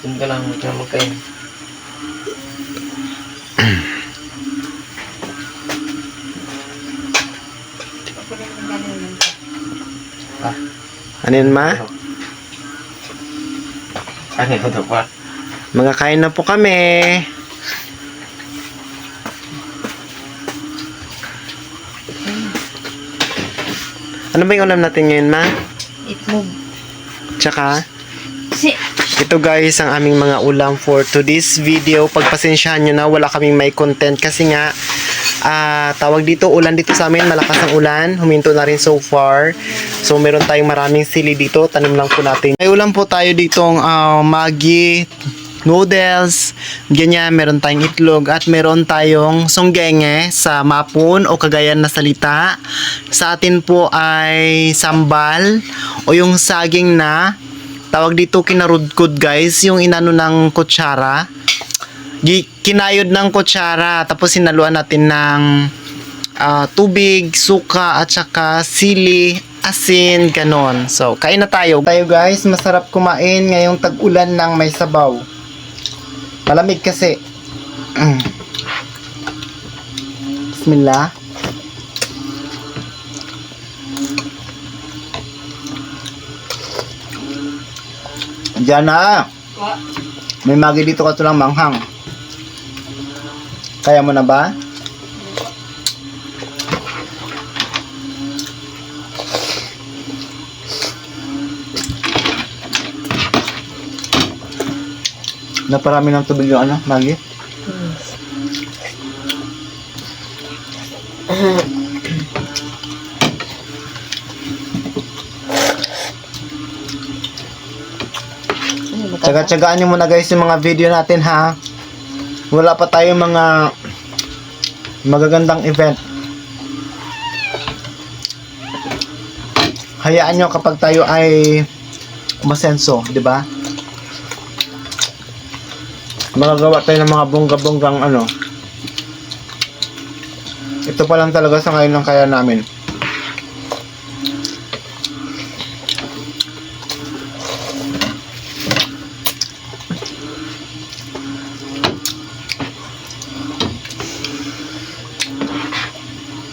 Gutom ka lang, huwag ka na magkain. Ano yun, ma? Ano yun ito pa? Mga kain na po kami. Ano ba yung ulam natin ngayon, ma? Itlog. Tsaka, Si, ito guys ang aming mga ulam for today's video. Pagpasensyahan nyo na wala kaming may content kasi nga tawag dito, ulan dito sa amin, malakas ang ulan, huminto na rin so far. So meron tayong maraming sili dito, tanim lang po natin. May ulam po tayo ditong Maggi, noodles, ganyan, meron tayong itlog at meron tayong songgenge sa mapon o Cagayan na salita. Sa atin po ay sambal o yung saging na tawag dito kinarudkod guys, yung inano ng kutsara. Kinayod ng kutsara tapos sinaluan natin ng tubig, suka at saka sili, asin, ganon. So, kain na tayo. Tayo guys, masarap kumain ngayong tag-ulan ng may sabaw. Malamig kasi. Bismillah. Diyan na. May magi dito ka tulang manghang. Kaya mo na ba? Naparami ng tubig yung ano, magi? Tsaga-tsagaan nyo muna guys yung mga video natin ha. Wala pa tayong mga magagandang event. Hayaan nyo kapag tayo ay umasenso, di ba? Magagawa tayo ng mga bongga-bonggang ano. Ito pa lang talaga sa ngayon lang kaya namin.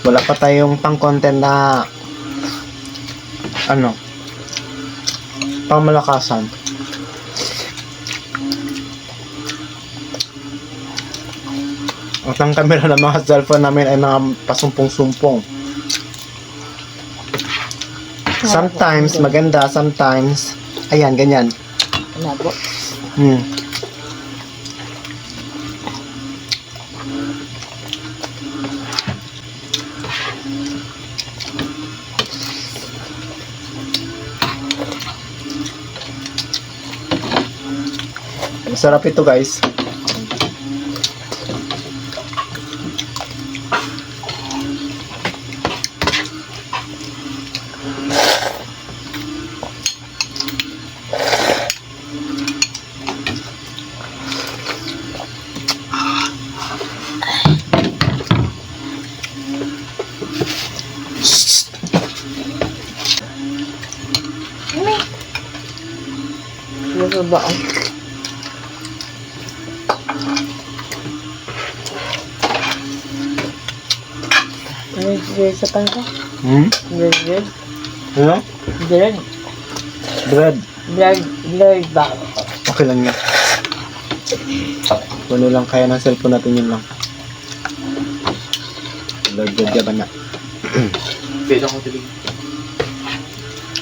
Wala pa tayong pang content na ano, pang malakasan. At ang camera ng mga cellphone namin ay mga pasumpong-sumpong. Sometimes maganda, sometimes ayan, ganyan. Nago. Masarap ito guys. Ano ba? Bread sa pan ko? Bread. Ano? Bread. Bread. Bread ba? Okay lang yan. Ano lang kaya ng cellphone natin yun lang. Bread ba na? Pwede akong tuloy.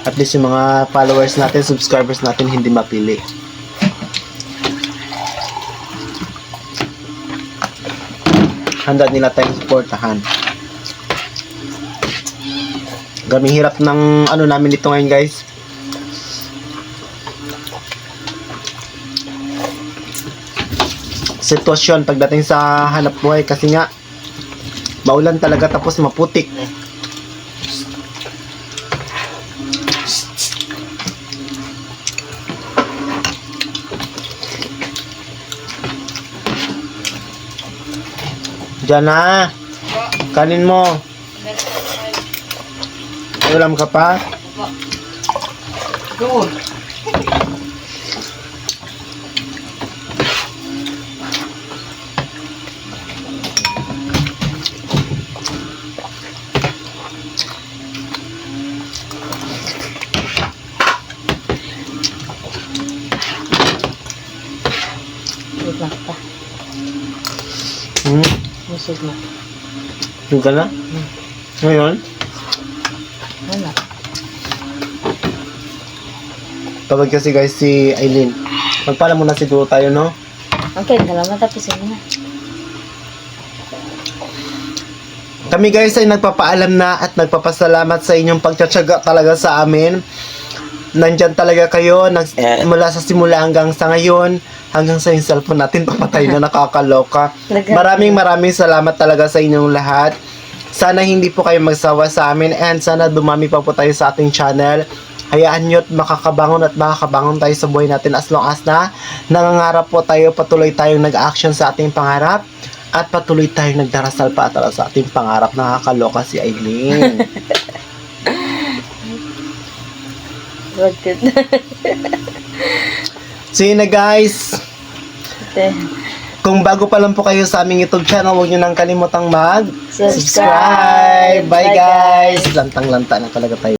At least yung mga followers natin, subscribers natin hindi mapili. Handa nila tayong supportahan. Gaming hirap ng ano namin dito ngayon guys. Sitwasyon pagdating sa hanap buhay kasi nga maulan talaga tapos maputik. Diyan na. Kanin mo. Ulam ka pa? Doon. na kita. Busog na. Yung ka na? Ngayon? Wala. Tawag kasi guys si Aileen. Magpala muna siguro tayo, no? Okay, salamat tapos na. Kami guys ay nagpapaalam na at nagpapasalamat sa inyong pagtsatsaga talaga sa amin. Nandyan talaga kayo mula sa simula hanggang sa ngayon, hanggang sa yung cellphone natin papatay na nakakaloka. Maraming salamat talaga sa inyong lahat. Sana hindi po kayo magsawa sa amin and sana dumami pa po tayo sa ating channel. Hayaan nyo at makakabangon tayo sa buhay natin as long as na nangangarap po tayo, patuloy tayong nag-action sa ating pangarap at patuloy tayong nagdarasal pa atala sa ating pangarap. Nakakaloka si Aileen. Good. So yun na guys. Kung bago pa lang po kayo sa aming YouTube channel, huwag nyo nang kalimutang mag-subscribe. Bye guys! Lantang-lanta na talaga tayo.